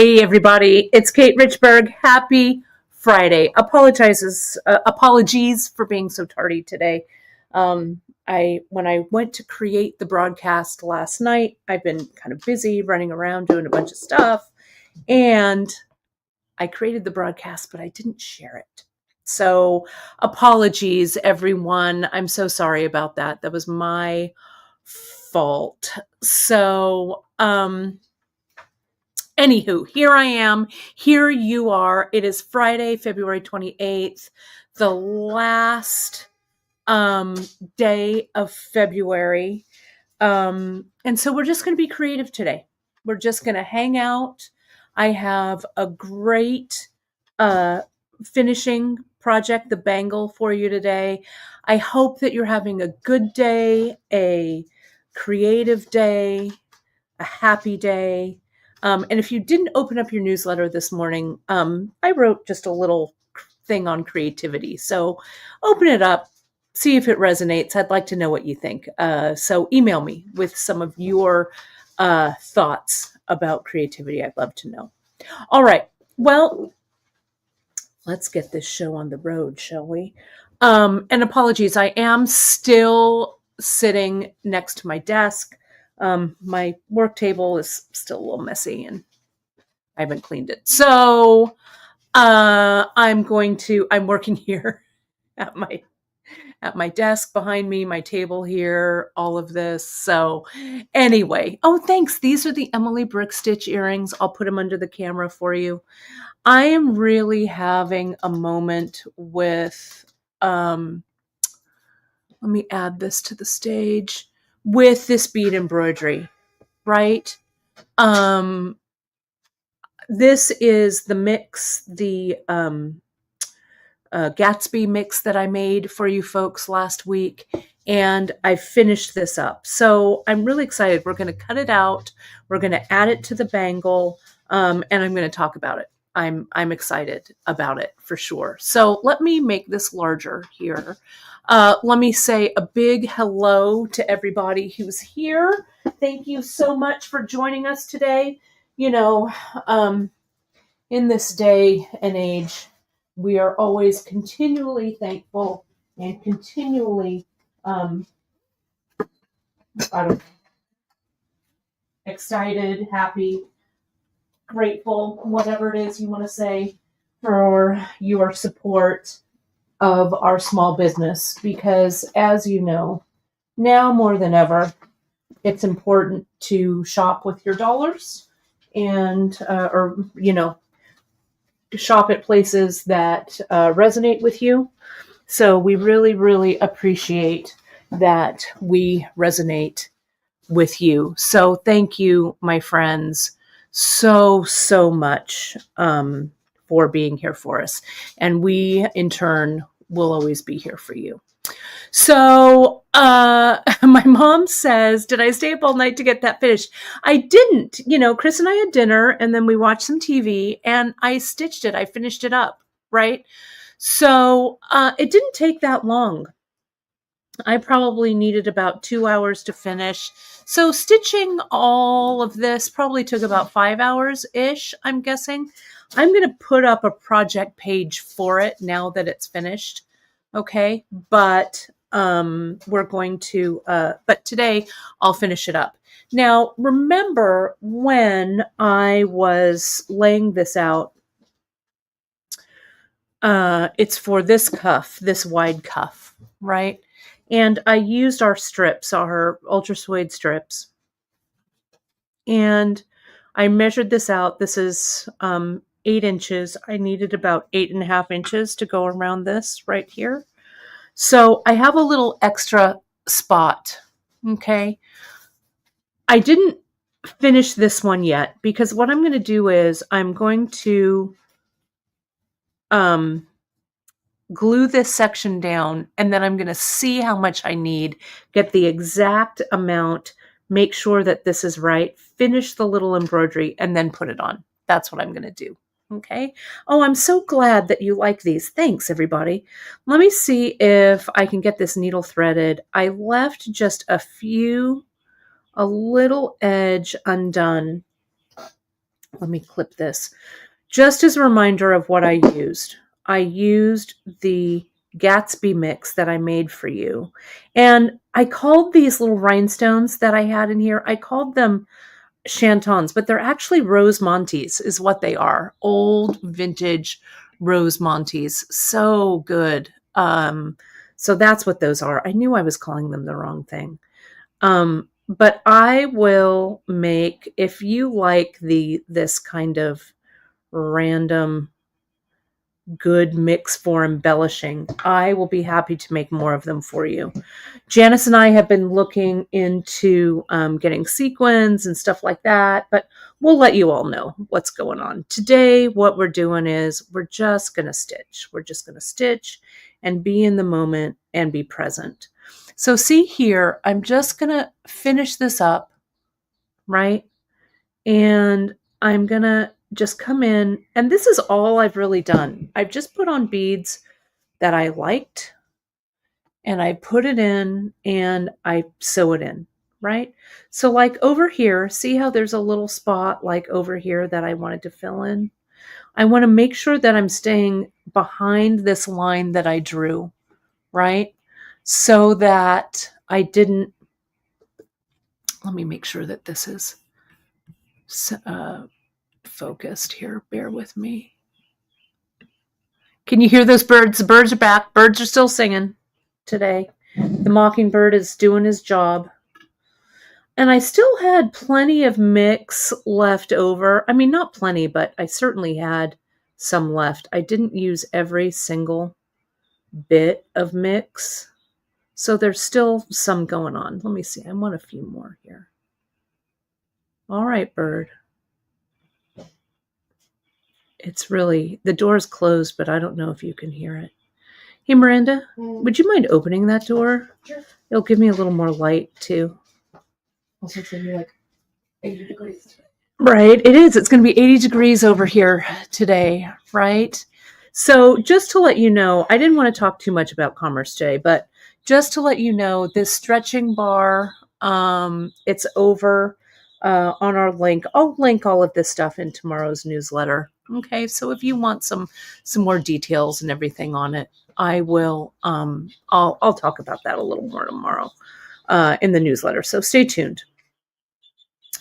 Hey everybody, it's Kate Richberg. Happy Friday. Apologies for being so tardy today. When I went to create the broadcast last night, I've been kind of busy running around doing a bunch of stuff, and I created the broadcast, but I didn't share it. So apologies, everyone. I'm so sorry about that. That was my fault. So, anywho, here I am. Here you are. It is Friday, February 28th, the last day of February. And so we're just going to be creative today. We're just going to hang out. I have a great finishing project, the bangle, for you today. I hope that you're having a good day, a creative day, a happy day. And if you didn't open up your newsletter this morning, I wrote just a little thing on creativity. So open it up, see if it resonates. I'd like to know what you think. So email me with some of your thoughts about creativity. I'd love to know. All right. Well, let's get this show on the road, shall we? And apologies, I am still sitting next to my desk. My work table is still a little messy and I haven't cleaned it. So I'm working here at my desk behind me, my table here, all of this. So anyway, thanks. These are the Emily Brick Stitch earrings. I'll put them under the camera for you. I am really having a moment with, let me add this to the stage, with this bead embroidery, right? This is the mix, the Gatsby mix that I made for you folks last week, and I finished this up. So I'm really excited. We're going to cut it out. We're going to add it to the bangle, and I'm going to talk about it. I'm excited about it for sure. So let me make this larger here. Let me say a big hello to everybody who's here. Thank you so much for joining us today. You know, in this day and age, we are always continually thankful and continually, excited, happy, grateful, whatever it is you want to say, for your support of our small business. Because as you know, now more than ever, it's important to shop with your dollars and, shop at places that resonate with you. So we really, really appreciate that we resonate with you. So thank you, my friends, so much for being here for us. And we, in turn, will always be here for you. So my mom says, did I stay up all night to get that finished? I didn't. Chris and I had dinner and then we watched some TV and I stitched it. I finished it up, right? So it didn't take that long. I probably needed about 2 hours to finish. So stitching all of this probably took about 5 hours-ish, I'm guessing. I'm going to put up a project page for it now that it's finished. Okay, but but today I'll finish it up. Now, remember when I was laying this out, it's for this cuff, this wide cuff, right? And I used our strips, our ultra suede strips, and I measured this out. This is 8 inches. I needed about 8.5 inches to go around this right here. So I have a little extra spot, okay? I didn't finish this one yet because what I'm going to do is I'm going to glue this section down and then I'm going to see how much I need, get the exact amount, make sure that this is right, finish the little embroidery, and then put it on. That's what I'm going to do. Okay. Oh, I'm so glad that you like these. Thanks, everybody. Let me see if I can get this needle threaded. I left just a little edge undone Let me clip this. Just as a reminder of what I used the Gatsby mix that I made for you. And I called these little rhinestones that I had in here, I called them Chantons, but they're actually Rose Montes is what they are. Old vintage Rose Montes. So good. So that's what those are. I knew I was calling them the wrong thing. But I will make, if you like this kind of random good mix for embellishing, I will be happy to make more of them for you. Janice and I have been looking into getting sequins and stuff like that, but we'll let you all know what's going on. Today, what we're doing is we're just going to stitch. We're just going to stitch and be in the moment and be present. So see here, I'm just going to finish this up, right? And I'm going to just come in, and this is all I've really done. I've just put on beads that I liked, and I put it in and I sew it in, right? So like over here, see how there's a little spot like over here that I wanted to fill in? I want to make sure that I'm staying behind this line that I drew, right? So that I didn't, let me make sure that this is focused here. Bear with me. Can you hear those birds? The birds are back. Birds are still singing today. The mockingbird is doing his job. And I still had plenty of mix left over. I mean, not plenty, but I certainly had some left. I didn't use every single bit of mix. So there's still some going on. Let me see. I want a few more here. All right, bird. It's really, the door's closed, but I don't know if you can hear it. Hey, Miranda, would you mind opening that door? Sure. It'll give me a little more light, too. Also, it's going to be like 80 degrees. Right, it is. It's going to be 80 degrees over here today, right? So just to let you know, I didn't want to talk too much about commerce today, but just to let you know, this stretching bar, it's over on our link. I'll link all of this stuff in tomorrow's newsletter. Okay, so if you want some more details and everything on it, I will. I'll talk about that a little more tomorrow in the newsletter. So stay tuned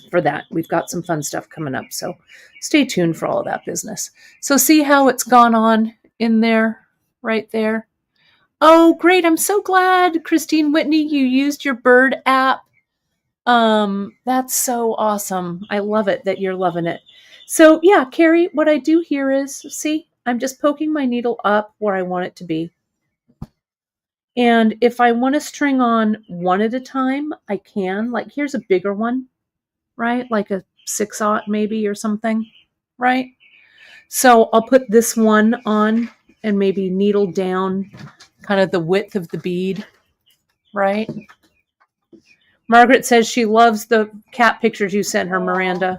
for that. We've got some fun stuff coming up, so stay tuned for all of that business. So see how it's gone on in there, right there. Oh, great. I'm so glad, Christine Whitney, you used your bird app. That's so awesome. I love it that you're loving it. So yeah, Carrie, what I do here is, see, I'm just poking my needle up where I want it to be. And if I want to string on one at a time, I can. Like here's a bigger one, right? Like a 6/0 maybe or something, right? So I'll put this one on and maybe needle down kind of the width of the bead, right? Margaret says she loves the cat pictures you sent her, Miranda.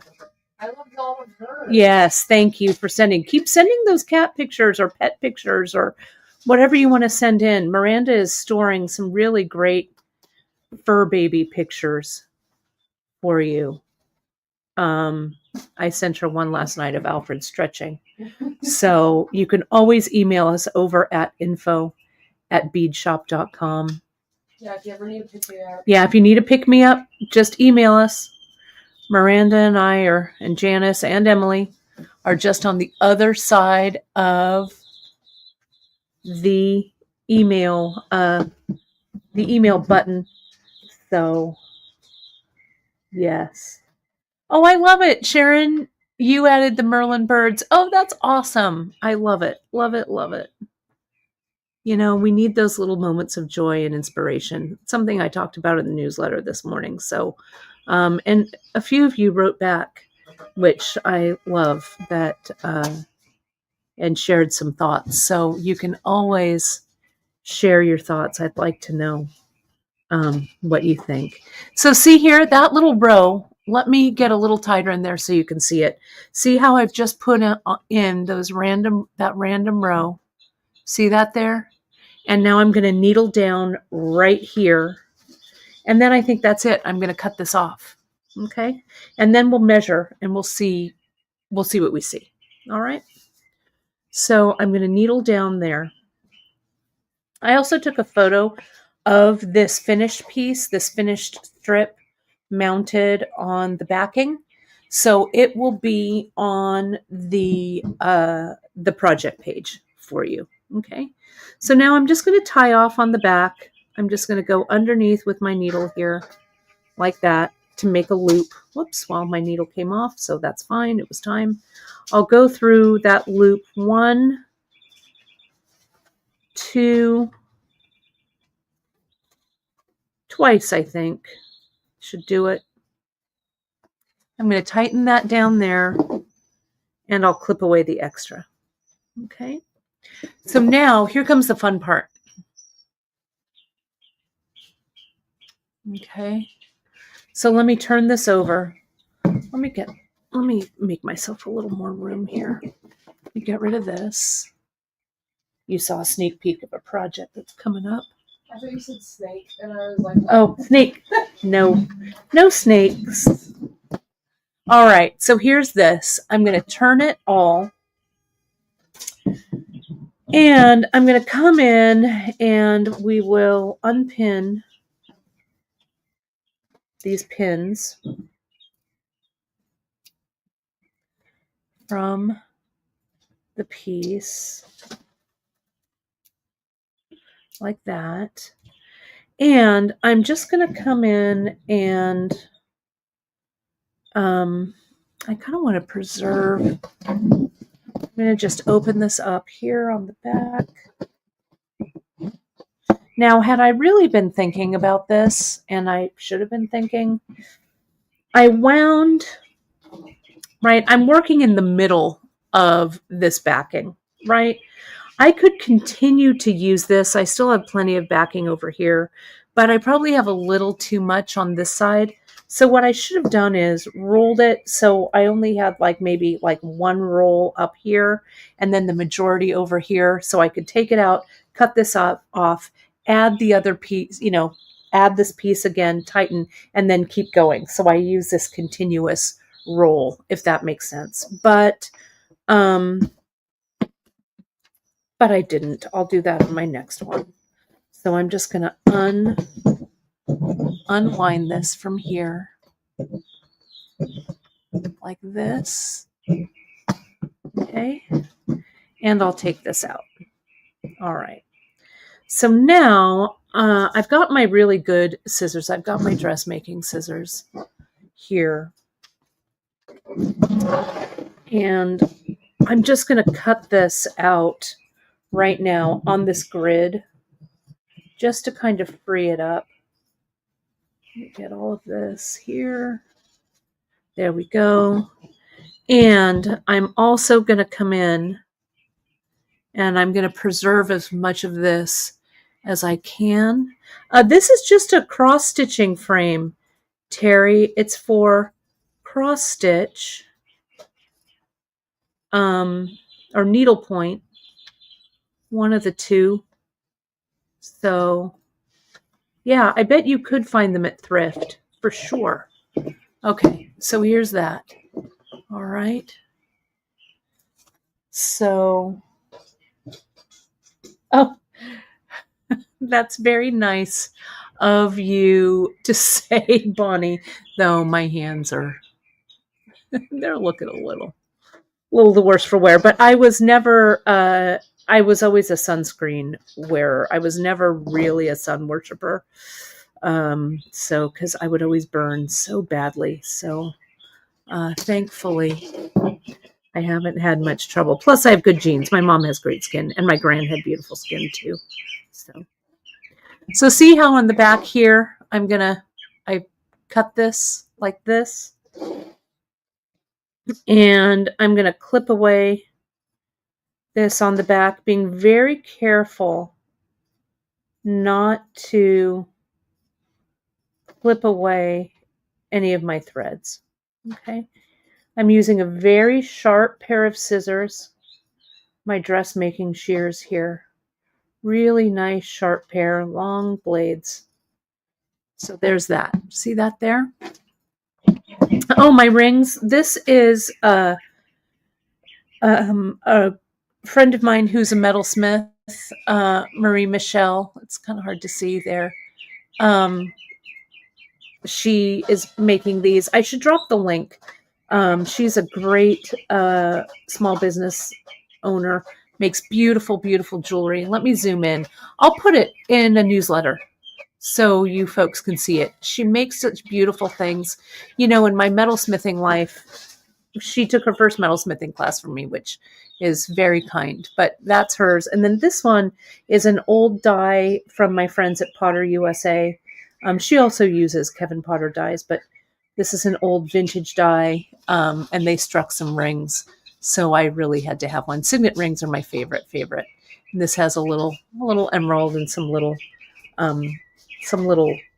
I love all of hers. Yes, thank you for sending. Keep sending those cat pictures or pet pictures or whatever you want to send in. Miranda is storing some really great fur baby pictures for you. I sent her one last night of Alfred stretching. So you can always email us over at info@beadshop.com. Yeah, if you ever need to pick me up. Yeah, if you need to pick me up, just email us. Miranda and I and Janice and Emily are just on the other side of the email button. So yes. Oh, I love it. Sharon, you added the Merlin birds. Oh, that's awesome. I love it. Love it. Love it. You know, we need those little moments of joy and inspiration. Something I talked about in the newsletter this morning. So, and a few of you wrote back, which I love that, and shared some thoughts. So you can always share your thoughts. I'd like to know what you think. So see here, that little row, let me get a little tighter in there so you can see it. See how I've just put in that random row. See that there? And now I'm going to needle down right here. And then I think that's it. I'm going to cut this off. Okay. And then we'll measure and we'll see we'll see what we see. All right. So I'm going to needle down there. I also took a photo of this finished piece, this finished strip mounted on the backing. So it will be on the project page for you. Okay. So now I'm just going to tie off on the back. I'm just going to go underneath with my needle here like that to make a loop. Whoops, well, my needle came off, so that's fine. It was time. I'll go through that loop 1, 2, twice, I think. Should do it. I'm going to tighten that down there, and I'll clip away the extra. Okay. So now here comes the fun part. Okay. So let me turn this over. Let me make myself a little more room here. Let me get rid of this. You saw a sneak peek of a project that's coming up. I thought you said snake, and I was like, oh, snake. No snakes. All right, so here's this. I'm going to turn it all. And I'm going to come in and we will unpin these pins from the piece like that. And I'm just going to come in and I kind of want to preserve. I'm going to just open this up here on the back. Now, had I really been thinking about this, and I should have been thinking, I wound, right? I'm working in the middle of this backing, right? I could continue to use this. I still have plenty of backing over here, but I probably have a little too much on this side. So what I should have done is rolled it so I only had maybe one roll up here and then the majority over here. So I could take it out, cut this off, add the other piece, add this piece again, tighten, and then keep going. So I use this continuous roll, if that makes sense. But I didn't. I'll do that on my next one. So I'm just going to unwind this from here like this. Okay. And I'll take this out. All right. So now I've got my really good scissors. I've got my dressmaking scissors here. And I'm just going to cut this out right now on this grid just to kind of free it up. Get all of this here. There we go. And I'm also going to come in and I'm going to preserve as much of this as I can. This is just a cross stitching frame, Terry. It's for cross stitch or needlepoint, one of the two. So yeah, I bet you could find them at thrift for sure. Okay, so here's that. All right. So, oh, that's very nice of you to say, Bonnie, though my hands are, they're looking a little the worse for wear. But I was never, I was always a sunscreen wearer. I was never really a sun worshiper. So, because I would always burn so badly. So, thankfully, I haven't had much trouble. Plus, I have good genes. My mom has great skin, and my gran had beautiful skin too. So see how on the back here, I cut this like this, and I'm gonna clip away this on the back, being very careful not to clip away any of my threads. Okay. I'm using a very sharp pair of scissors, my dressmaking shears here. Really nice sharp pair, long blades. So there's that. See that there? Oh, my rings. This is a friend of mine who's a metalsmith, Marie Michelle. It's kind of hard to see there. She is making these. I should drop the link. She's a great small business owner, makes beautiful, beautiful jewelry. Let me zoom in. I'll put it in a newsletter so you folks can see it. She makes such beautiful things. You know, in my metalsmithing life, she took her first metalsmithing class from me, which is very kind, but that's hers. And then this one is an old die from my friends at Potter USA. She also uses Kevin Potter dies, but this is an old vintage die, and they struck some rings. So I really had to have one. Signet rings are my favorite. And this has a little emerald and some little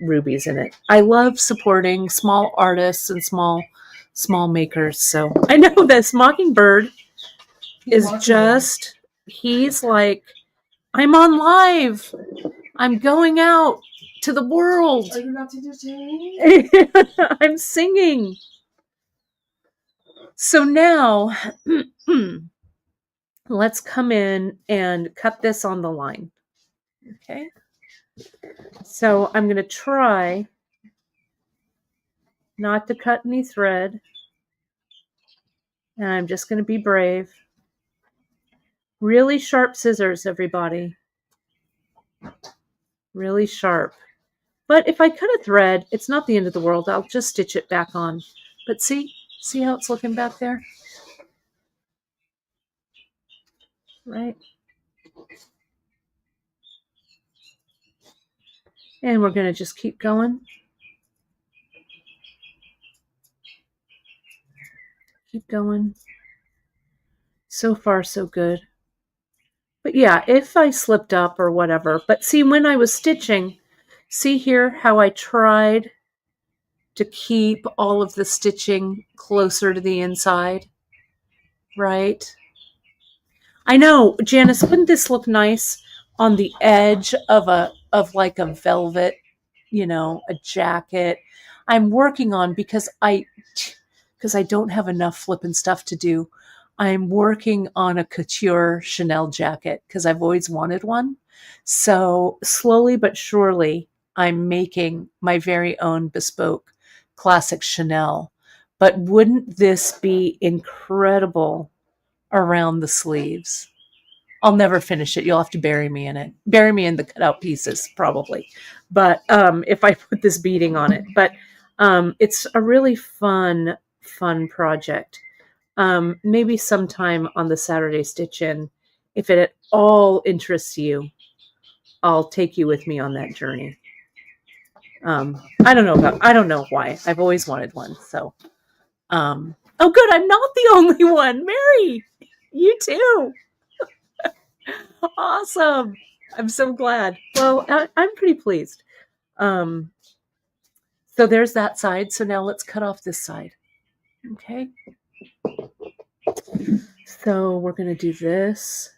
rubies in it. I love supporting small artists and small makers. So I know this Mockingbird is just, he's like, I'm on live. I'm going out to the world. Are you not to sing? I'm singing. So now let's come in and cut this on the line. Okay. So I'm going to try not to cut any thread. And I'm just going to be brave. Really sharp scissors, everybody. Really sharp. But if I cut a thread, it's not the end of the world. I'll just stitch it back on. But see how it's looking back there? Right? And we're going to just keep going. Keep going. So far, so good. But yeah, if I slipped up or whatever. But see, when I was stitching, see here how I tried to keep all of the stitching closer to the inside, right? I know, Janice, wouldn't this look nice on the edge of like a velvet, you know, a jacket? I'm working on, because I don't have enough flippin' stuff to do. I'm working on a couture Chanel jacket because I've always wanted one. So slowly but surely, I'm making my very own bespoke classic Chanel. But wouldn't this be incredible around the sleeves? I'll never finish it. You'll have to bury me in it. Bury me in the cutout pieces, probably. But if I put this beading on it. But it's a really fun project. Maybe sometime on the Saturday Stitch In, if it at all interests you, I'll take you with me on that journey. I don't know why. I've always wanted one. So, oh good, I'm not the only one. Mary, you too. Awesome. I'm so glad. Well, I'm pretty pleased. So there's that side. So now let's cut off this side. Okay. So we're going to do this.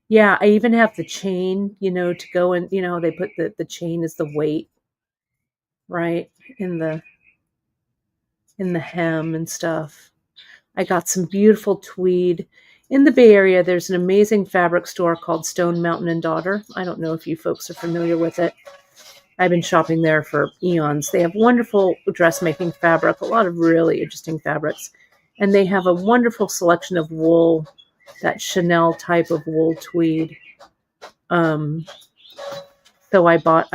Yeah, I even have the chain, you know, to go in, you know, they put the chain as the weight, right, in the hem and stuff. I got some beautiful tweed. In the Bay Area, there's an amazing fabric store called Stone Mountain and Daughter. I don't know if you folks are familiar with it. I've been shopping there for eons. They have wonderful dressmaking fabric, a lot of really interesting fabrics. And they have a wonderful selection of wool, that Chanel type of wool tweed. So I bought,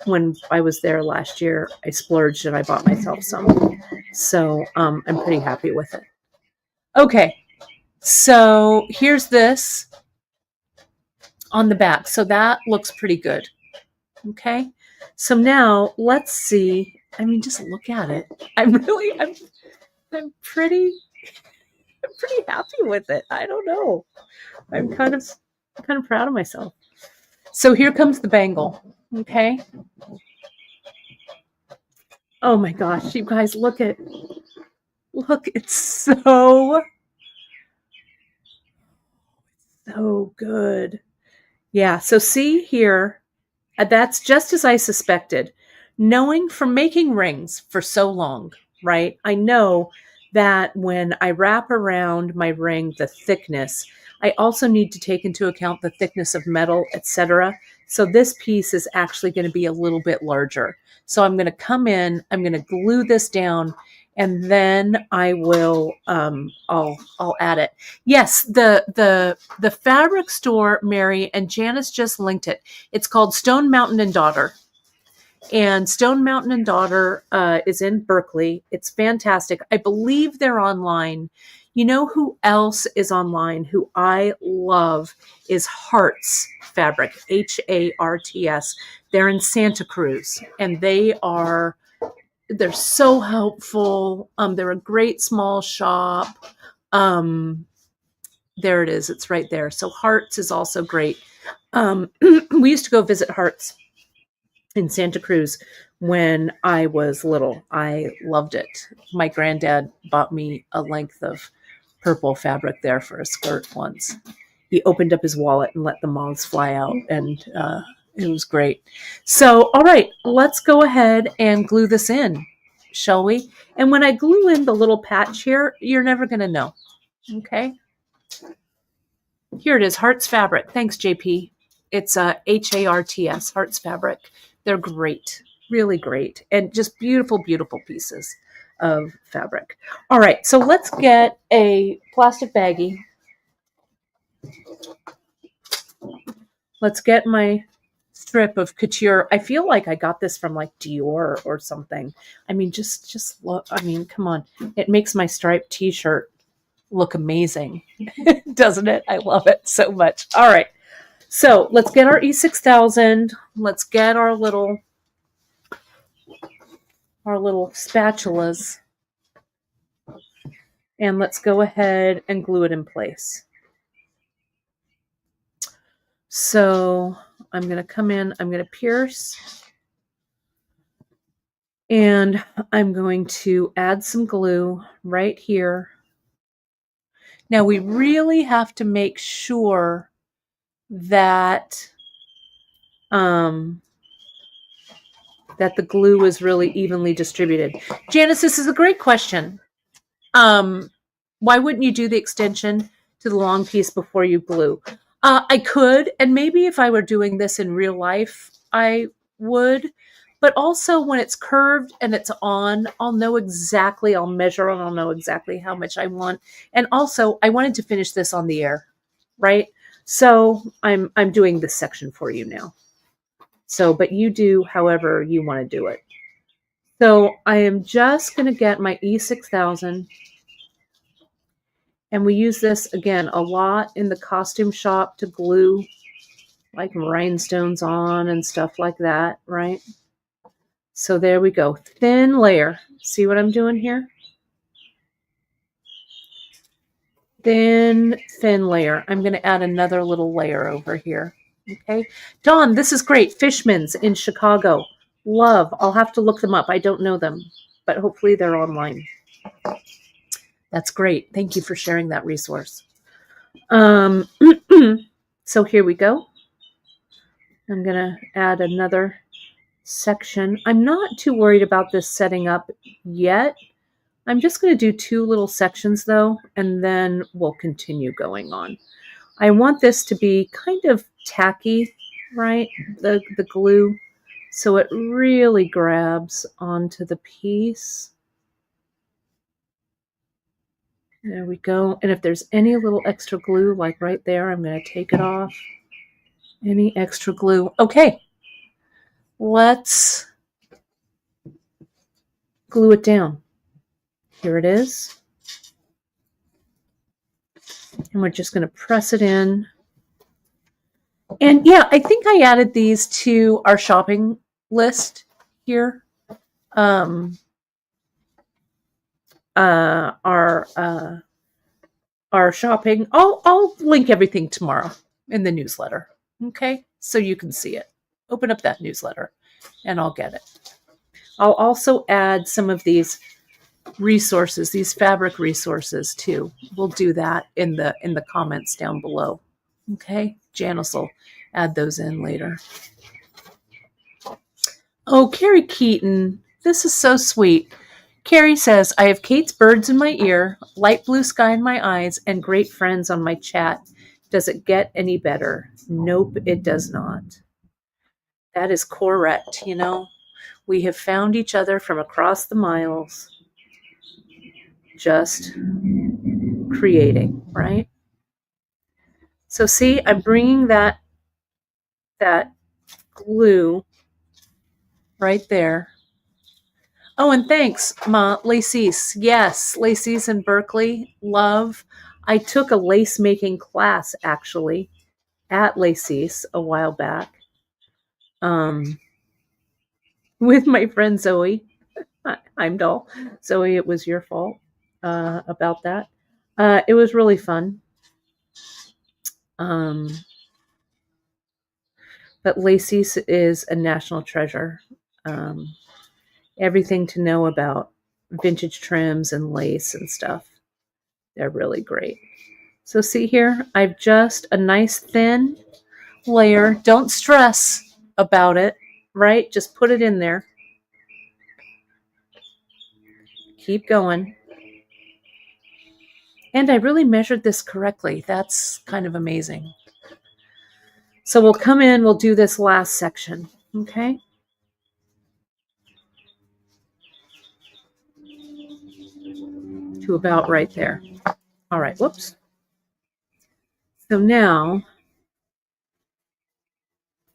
when I was there last year, I splurged and I bought myself some. So I'm pretty happy with it. Okay, so here's this on the back. So that looks pretty good. Okay, so now let's see. I mean, just look at it. I'm pretty happy with it. I don't know. I'm kind of proud of myself. So here comes the bangle. Okay. Oh my gosh, you guys, look, it's so good. Yeah, so see here, that's just as I suspected. Knowing from making rings for so long, right? I know that when I wrap around my ring, the thickness, I also need to take into account the thickness of metal, etc. So this piece is actually going to be a little bit larger. So I'm going to come in, I'm going to glue this down, and then I will I'll add it. Yes, the fabric store, Mary, and Janice just linked it. It's called Stone Mountain and Daughter. And Stone Mountain and Daughter is in Berkeley. It's fantastic. I believe they're online. You know who else is online who I love is Hearts Fabric, Harts. They're in Santa Cruz, and they're so helpful. They're a great small shop. There it is. It's right there. So Hearts is also great. We used to go visit Hearts in Santa Cruz when I was little. I loved it. My granddad bought me a length of purple fabric there for a skirt once. He opened up his wallet and let the moths fly out, and it was great. So, all right, let's go ahead and glue this in, shall we? And when I glue in the little patch here, you're never going to know. Okay? Here it is, Hearts Fabric. Thanks, JP. It's Harts, Hearts Fabric. They're great, really great, and just beautiful, beautiful pieces of fabric. All right, so let's get a plastic baggie. Let's get my strip of couture. I feel like I got this from like Dior or something. I mean, just look. I mean, come on. It makes my striped t-shirt look amazing, doesn't it? I love it so much. All right. So let's get our E6000. Let's get our little spatulas. And let's go ahead and glue it in place. So I'm going to come in, I'm going to pierce, and I'm going to add some glue right here. Now we really have to make sure that that the glue is really evenly distributed. Janice, this is a great question. Why wouldn't you do the extension to the long piece before you glue? I could, and maybe if I were doing this in real life, I would. But also when it's curved and it's on, I'll know exactly, I'll measure and I'll know exactly how much I want. And also, I wanted to finish this on the air, right? So I'm doing this section for you now. So, but you do however you want to do it. So I am just going to get my E6000. And we use this, again, a lot in the costume shop to glue like rhinestones on and stuff like that, right? So there we go. Thin layer. See what I'm doing here? Thin layer. I'm going to add another little layer over here. Okay. Dawn, this is great. Fishman's in Chicago. Love. I'll have to look them up. I don't know them, but hopefully they're online. That's great. Thank you for sharing that resource. So here we go. I'm going to add another section. I'm not too worried about this setting up yet. I'm just going to do 2 little sections though, and then we'll continue going on. I want this to be kind of tacky, right? The glue, so it really grabs onto the piece. There we go. And if there's any little extra glue, like right there, I'm going to take it off. Any extra glue. Okay. Let's glue it down. Here it is. And we're just going to press it in. And yeah, I think I added these to our shopping list here. Our shopping. I'll link everything tomorrow in the newsletter. Okay, so you can see it. Open up that newsletter, and I'll get it. I'll also add some of these resources, these fabric resources too. We'll do that in the comments down below. Okay, Janice will add those in later. Oh, Carrie Keaton, this is so sweet. Carrie says, I have Kate's birds in my ear, light blue sky in my eyes, and great friends on my chat. Does it get any better? Nope, it does not. That is correct. You know, we have found each other from across the miles, just creating, right? So see, I'm bringing that glue right there. Oh, and thanks, Ma Laces. Yes, Laces in Berkeley. Love. I took a lace making class actually at Laces a while back. With my friend Zoe. I'm dull. Zoe, it was your fault about that. It was really fun. Um, but Laces is a national treasure. Um, Everything to know about vintage trims and lace and stuff. They're really great. So see here, I've just a nice thin layer. Don't stress about it, right? Just put it in there. Keep going. And I really measured this correctly. That's kind of amazing. So we'll come in, we'll do this last section, okay? To about right there. All right, whoops. So now,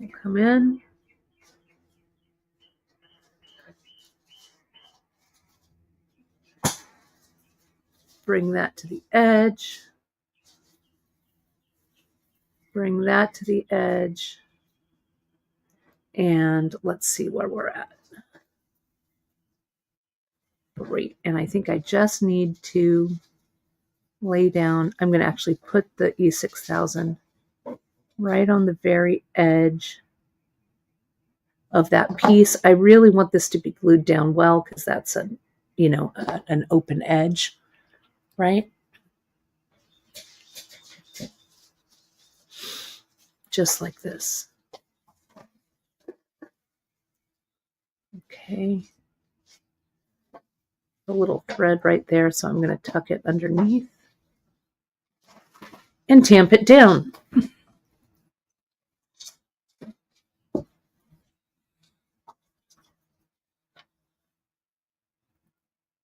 we'll come in. Bring that to the edge. Bring that to the edge. And let's see where we're at. Great. And I think I just need to lay down. I'm going to actually put the E6000 right on the very edge of that piece. I really want this to be glued down well because that's an open edge, right? Just like this. Okay. A little thread right there, so I'm going to tuck it underneath and tamp it down.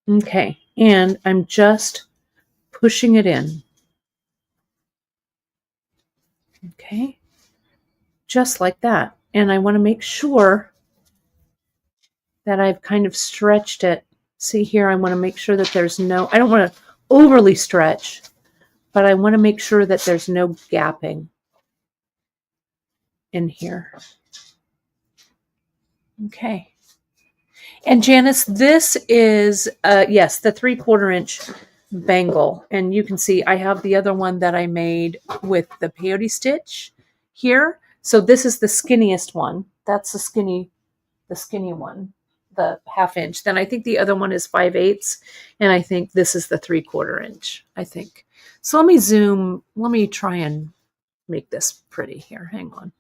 Okay, and I'm just pushing it in. Okay, just like that. And I want to make sure that I've kind of stretched it. See here, I want to make sure that there's no, I don't want to overly stretch, but I want to make sure that there's no gapping in here. Okay. And Janice, this is, yes, the 3/4 inch bangle. And you can see I have the other one that I made with the peyote stitch here. So this is the skinniest one. That's the skinny one, the 1/2 inch. Then I think the other one is 5/8. And I think this is the 3/4 inch, I think. So let me zoom. Let me try and make this pretty here. Hang on.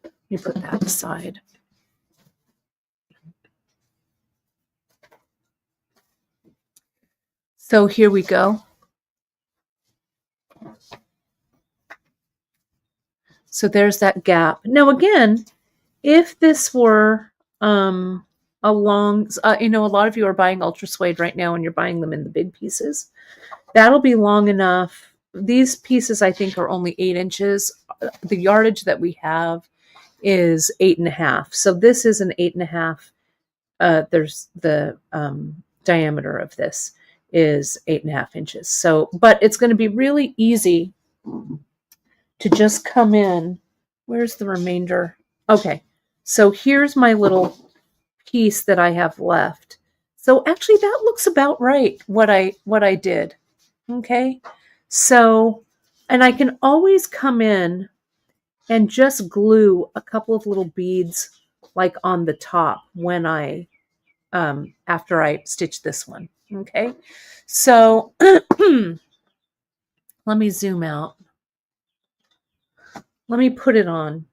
Let me put that aside. So here we go. So there's that gap. Now again, if this were a long, a lot of you are buying ultra suede right now and you're buying them in the big pieces. That'll be long enough. These pieces I think are only 8 inches. The yardage that we have is 8.5. So this is an 8.5. There's the diameter of this is 8.5 inches. So, but it's going to be really easy to just come in. Where's the remainder? Okay, so here's my little piece that I have left. So actually that looks about right, what I did. Okay, so, and I can always come in and just glue a couple of little beads like on the top when I, after I stitch this one. Okay, so let me zoom out. Let me put it on.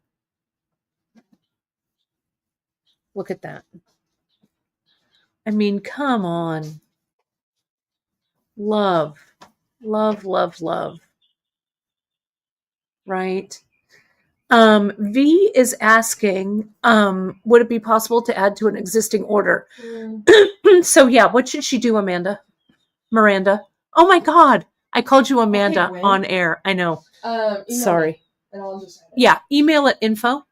Look at that. I mean, come on. Love, love, love, love. Right? V is asking, would it be possible to add to an existing order? So yeah, what should she do, Amanda? Miranda? Oh my God. I called you Amanda on air. I know. Sorry. And I'll just Yeah, email at info.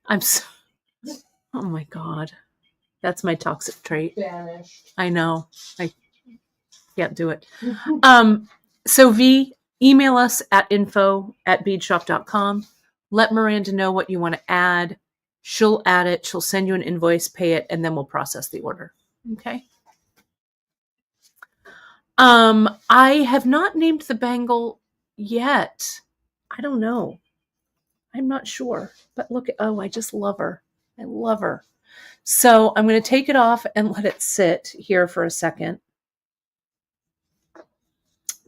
I'm so, oh my God. That's my toxic trait. Banished. I know. I can't do it. So V, email us at info@beadshop.com. Let Miranda know what you want to add. She'll add it. She'll send you an invoice, pay it, and then we'll process the order. Okay. I have not named the bangle yet. I don't know. I'm not sure. But look at, oh, I just love her. I love her. So I'm going to take it off and let it sit here for a second.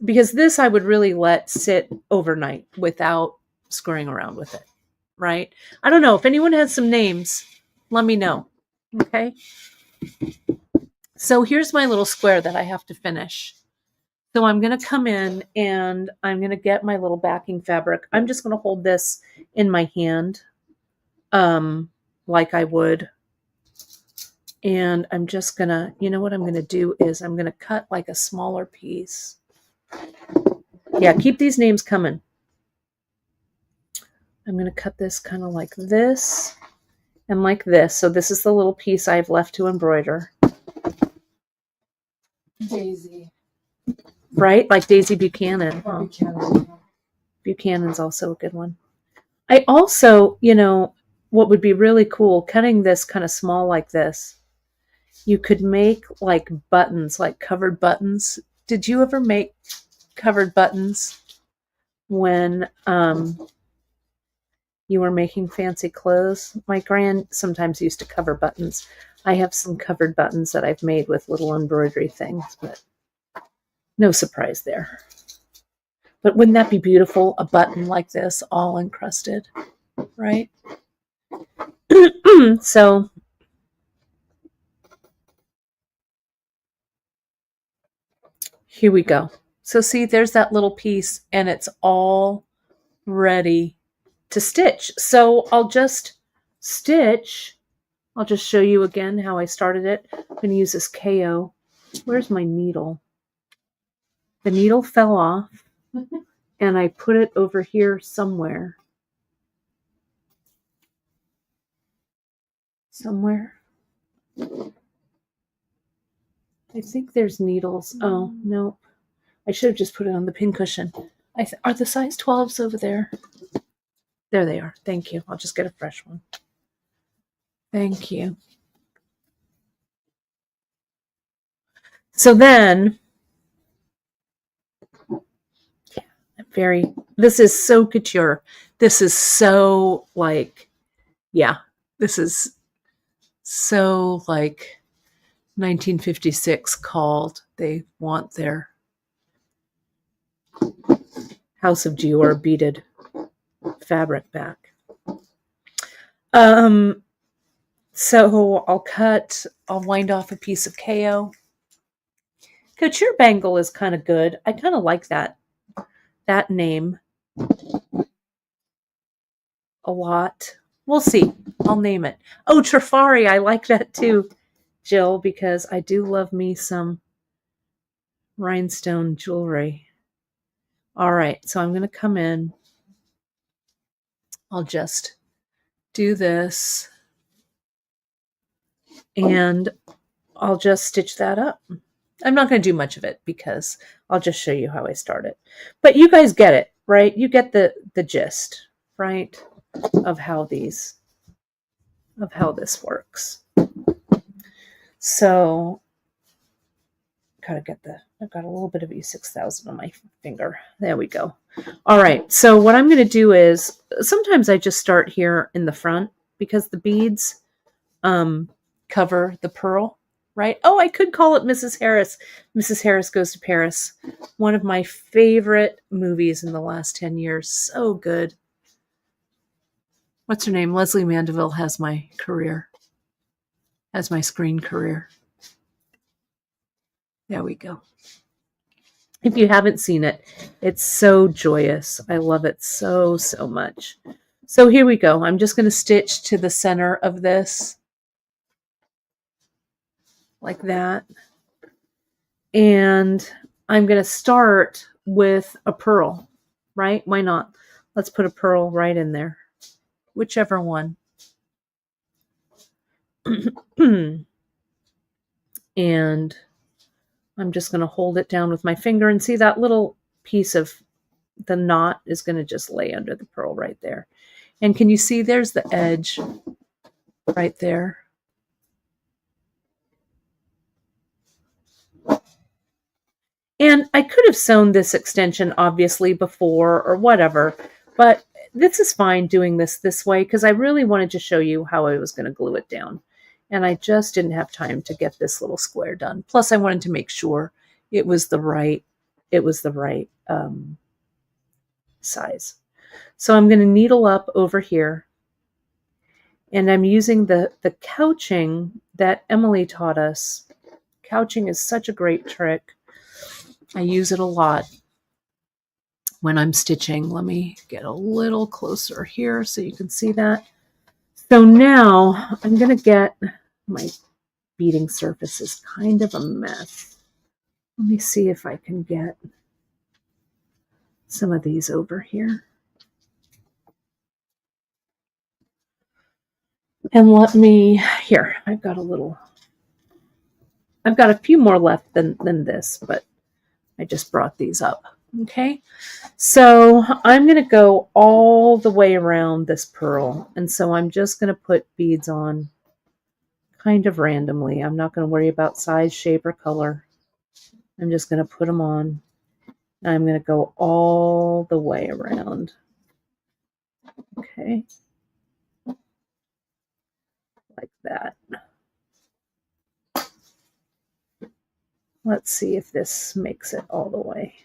Because this I would really let sit overnight without screwing around with it. Right? I don't know. If anyone has some names, let me know. Okay. So here's my little square that I have to finish. So I'm going to come in and I'm going to get my little backing fabric. I'm just going to hold this in my hand like I would. And I'm just going to, you know what I'm going to do is I'm going to cut like a smaller piece. Yeah, keep these names coming. I'm going to cut this kind of like this and like this. So this is the little piece I have left to embroider. Daisy. Right? Like Daisy Buchanan. Huh? Buchanan. Buchanan's also a good one. I also, you know, what would be really cool, cutting this kind of small like this, you could make like buttons, like covered buttons. Did you ever make covered buttons when you were making fancy clothes? My gran sometimes used to cover buttons. I have some covered buttons that I've made with little embroidery things, but no surprise there. But wouldn't that be beautiful? A button like this, all encrusted, right? So here we go. So see, there's that little piece and it's all ready to stitch. So I'll just stitch. I'll just show you again how I started it. I'm going to use this KO. Where's my needle? The needle fell off and I put it over here somewhere. Somewhere. I think there's needles. Oh, no. I should have just put it on the pincushion. Are the size 12s over there? There they are. Thank you. I'll just get a fresh one. Thank you. So then, this is so couture. This is so like, yeah, this is so like 1956 called. They want their House of Dior beaded fabric back. So I'll wind off a piece of KO. Couture bangle is kind of good. I kind of like that name a lot. We'll see. I'll name it. Oh, Trifari. I like that too, Jill, because I do love me some rhinestone jewelry. All right. So I'm going to come in. I'll just do this and I'll just stitch that up. I'm not going to do much of it because I'll just show you how I start it. But you guys get it, right? You get the gist, right? Of how this works. So I've got a little bit of E6000 on my finger. There we go. All right. So what I'm going to do is sometimes I just start here in the front because the beads cover the pearl, right? Oh, I could call it Mrs. Harris. Mrs. Harris Goes to Paris. One of my favorite movies in the last 10 years. So good. What's her name? Leslie Mandeville has my screen career. There we go. If you haven't seen it, it's so joyous. I love it so, so much. So here we go. I'm just going to stitch to the center of this like that. And I'm going to start with a purl, right? Why not? Let's put a purl right in there, whichever one. And I'm just going to hold it down with my finger and see that little piece of the knot is going to just lay under the purl right there. And can you see there's the edge right there? And I could have sewn this extension obviously before or whatever, but this is fine doing this way because I really wanted to show you how I was going to glue it down. And I just didn't have time to get this little square done. Plus I wanted to make sure it was the right size. So I'm going to needle up over here, and I'm using the couching that Emily taught us. Couching is such a great trick. I use it a lot when I'm stitching. Let me get a little closer here so you can see that. So now I'm going to get my beading surface is kind of a mess. Let me see if I can get some of these over here. And let me, here, I've got a few more left than this, but I just brought these up. Okay, so I'm going to go all the way around this purl. And so I'm just going to put beads on kind of randomly. I'm not going to worry about size, shape, or color. I'm just going to put them on. I'm going to go all the way around. Okay, like that. Let's see if this makes it all the way.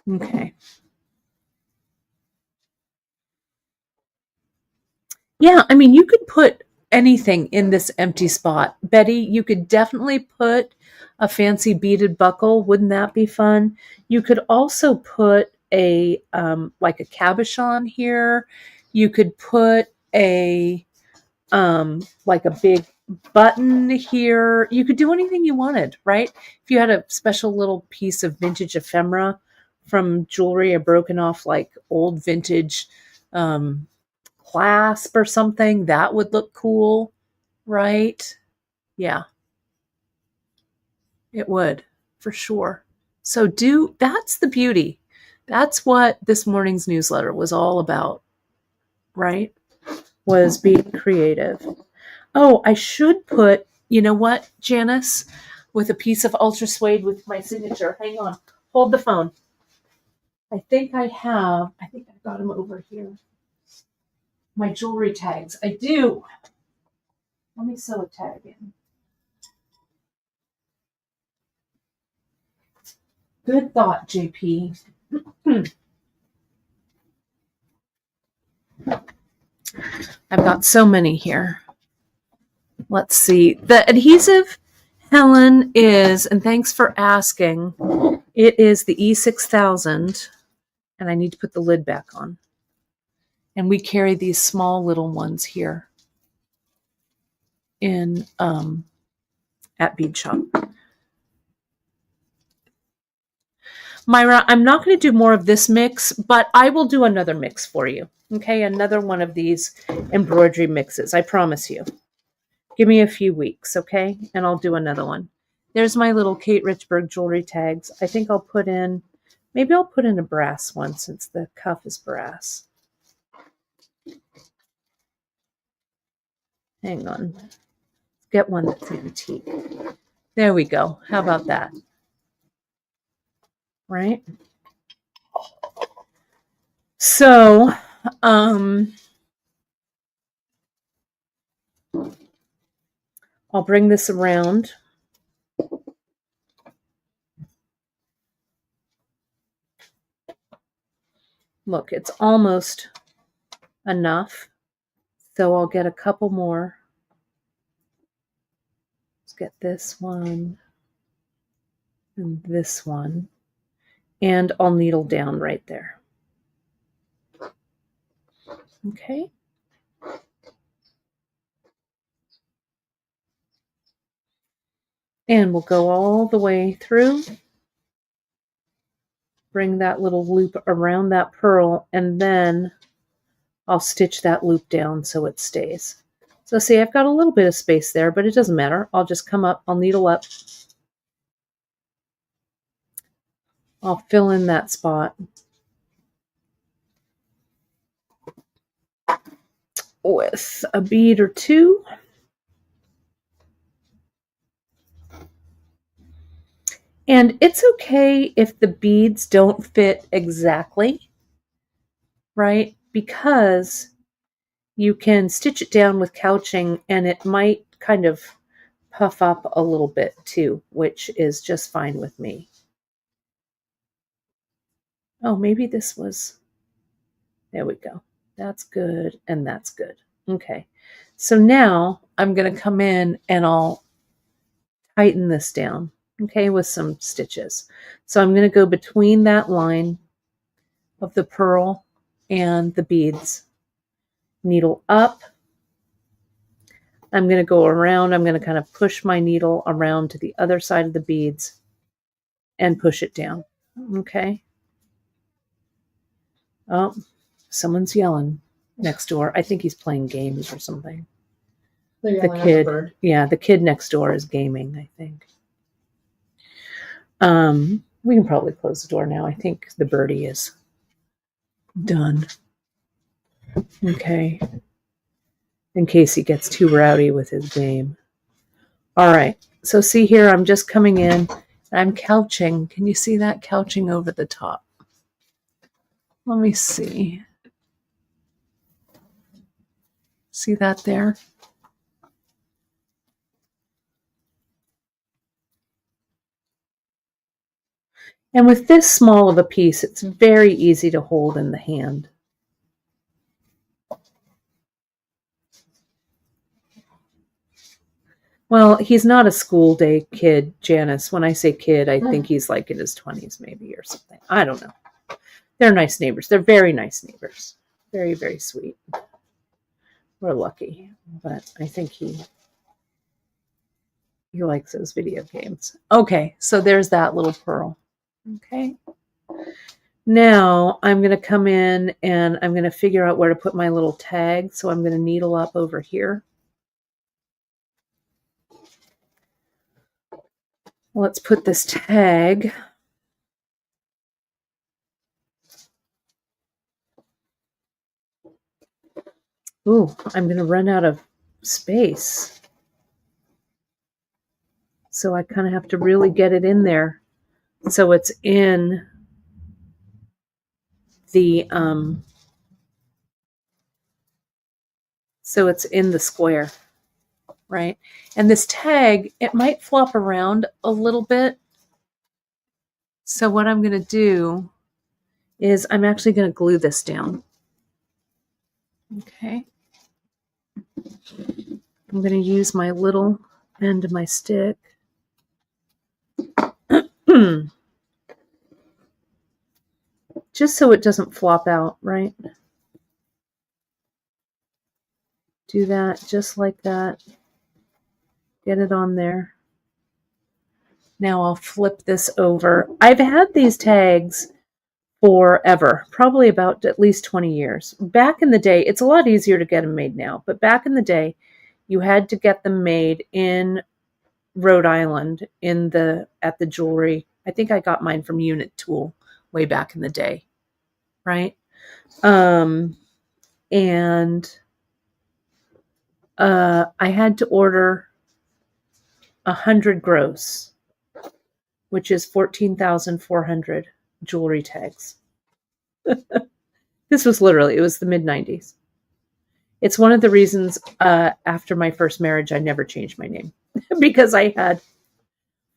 Okay. Yeah, I mean, you could put anything in this empty spot. Betty, you could definitely put a fancy beaded buckle. Wouldn't that be fun? You could also put a like a cabochon here. You could put a like a big button here. You could do anything you wanted, right? If you had a special little piece of vintage ephemera from jewelry, a broken off like old vintage clasp or something, that would look cool, right? Yeah, it would for sure. So that's the beauty. That's what this morning's newsletter was all about, right? Was being creative. Oh, I should put, you know what, Janice, with a piece of ultra suede with my signature. Hang on, hold the phone. I think I've got them over here. My jewelry tags. I do. Let me sew a tag in. Good thought, JP. I've got so many here. Let's see. The adhesive, Helen, is, and thanks for asking, it is the E6000, and I need to put the lid back on. And we carry these small little ones here in at Bead Shop. Myra, I'm not going to do more of this mix, but I will do another mix for you. Okay, another one of these embroidery mixes. I promise you. Give me a few weeks, okay? And I'll do another one. There's my little Kate Richburg jewelry tags. I think I'll put in, maybe I'll put in a brass one since the cuff is brass. Hang on. Get one that's antique. There we go. How about that? Right? So, I'll bring this around. Look, it's almost enough. So I'll get a couple more. Let's get this one and this one. And I'll needle down right there. Okay. And we'll go all the way through. Bring that little loop around that pearl, and then I'll stitch that loop down so it stays. So see, I've got a little bit of space there, but it doesn't matter. I'll just come up, I'll needle up. I'll fill in that spot with a bead or two. And it's okay if the beads don't fit exactly, right? Because you can stitch it down with couching and it might kind of puff up a little bit too, which is just fine with me. Oh, maybe this was, there we go. That's good, and that's good. Okay, so now I'm going to come in and I'll tighten this down, okay, with some stitches. So I'm going to go between that line of the pearl and the beads, needle up. I'm going to go around, I'm going to kind of push my needle around to the other side of the beads and push it down, okay? Oh, someone's yelling next door. I think he's playing games or something. The kid, yeah, the kid next door is gaming, I think. We can probably close the door now. I think the birdie is done. Okay. In case he gets too rowdy with his game. All right. So see here, I'm just coming in. I'm couching. Can you see that? Couching over the top. Let me see. See that there? And with this small of a piece, it's very easy to hold in the hand. Well, he's not a school day kid, Janice. When I say kid, I think he's like in his 20s maybe or something. I don't know. They're nice neighbors. They're very nice neighbors. Very, very sweet. We're lucky. But I think he likes those video games. Okay, so there's that little pearl. Okay. Now I'm going to come in and I'm going to figure out where to put my little tag. So I'm going to needle up over here. Let's put this tag. Ooh, I'm going to run out of space. So I kind of have to really get it in there. So it's in the square, right? And this tag, it might flop around a little bit. So what I'm going to do is I'm actually going to glue this down. Okay. I'm going to use my little end of my stick. Just so it doesn't flop out, right? Do that just like that. Get it on there. Now I'll flip this over. I've had these tags forever, probably about at least 20 years. Back in the day, it's a lot easier to get them made now, but back in the day, you had to get them made in Rhode Island at the jewelry. I think I got mine from Unit Tool way back in the day, right? And I had to order 100 gross, which is 14,400 jewelry tags. This was literally, it was the mid-90s. It's one of the reasons after my first marriage, I never changed my name because I had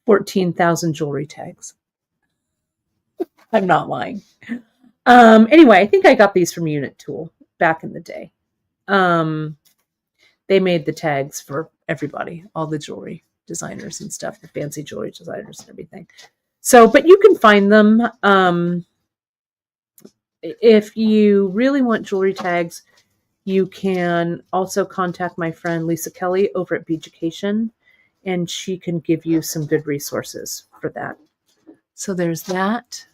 14,000 jewelry tags. I'm not lying. Anyway, I think I got these from Unit Tool back in the day. They made the tags for everybody, all the jewelry. designers and stuff, the fancy jewelry designers and everything. So, but you can find them. If you really want jewelry tags, you can also contact my friend Lisa Kelly over at Beaducation, and she can give you some good resources for that. So there's that.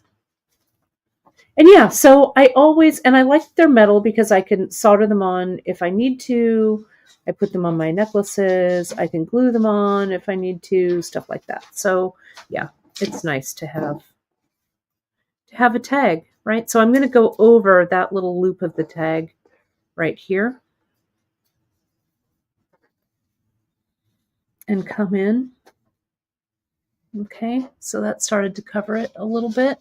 And yeah, so I like their metal because I can solder them on if I need to. I put them on my necklaces. I can glue them on if I need to, stuff like that. So yeah, it's nice to have a tag, right? So I'm going to go over that little loop of the tag right here and come in. Okay, so that started to cover it a little bit.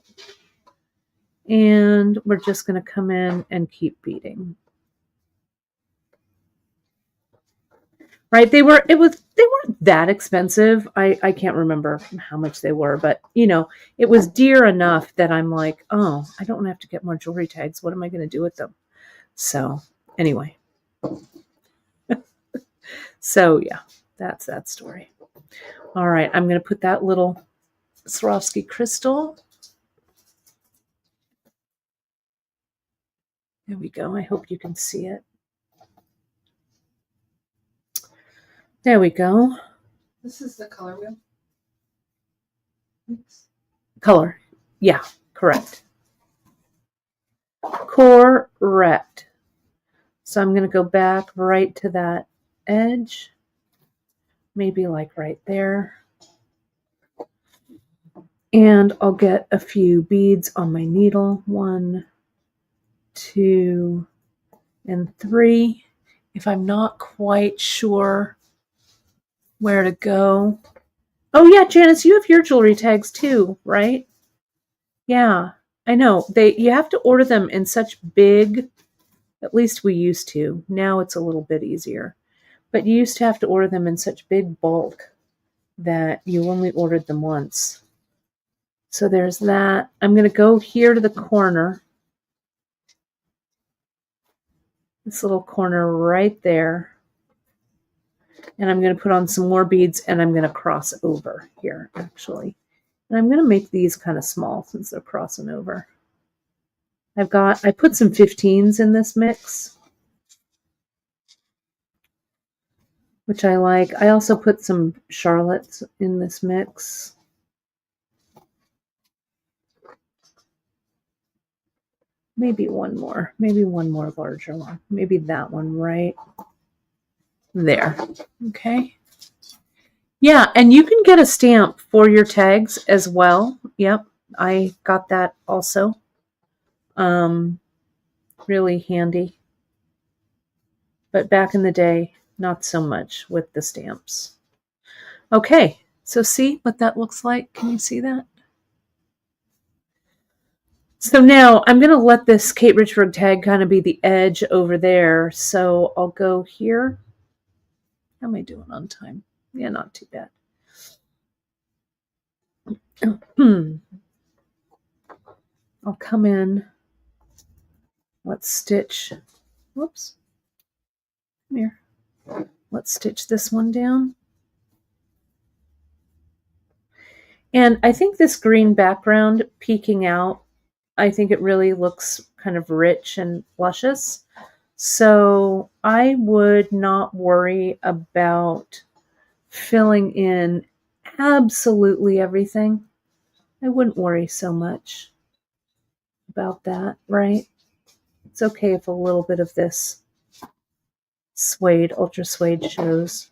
And we're just going to come in and keep beading. Right, they weren't that expensive. I can't remember how much they were, but it was dear enough that I'm like, oh, I don't have to get more jewelry tags. What am I going to do with them? So anyway, so yeah, that's that story. All right, I'm going to put that little Swarovski crystal. There we go. I hope you can see it. There we go. This is the color wheel. Color. Yeah, correct. Correct. So I'm going to go back right to that edge. Maybe like right there. And I'll get a few beads on my needle. 1, 2, and 3. If I'm not quite sure where to go. Oh yeah, Janice, you have your jewelry tags too, right? Yeah, I know. You have to order them in such big, at least we used to. Now it's a little bit easier. But you used to have to order them in such big bulk that you only ordered them once. So there's that. I'm going to go here to the corner. This little corner right there. And I'm going to put on some more beads and I'm going to cross over here actually. And I'm going to make these kind of small since they're crossing over. I put some 15s in this mix, which I like. I also put some Charlottes in this mix. Maybe one more larger one. Maybe that one right there. Okay. Yeah, and you can get a stamp for your tags as well. Yep, I got that also. Really handy. But back in the day, not so much with the stamps. Okay, so see what that looks like? Can you see that? So now I'm going to let this Kate Richburg tag kind of be the edge over there. So I'll go here. How am I doing on time? Yeah, not too bad. I'll come in. Let's stitch. Whoops. Come here. Let's stitch this one down. And I think this green background peeking out, I think it really looks kind of rich and luscious. So I would not worry about filling in absolutely everything. I wouldn't worry so much about that, right? It's okay if a little bit of this suede, ultra suede shows.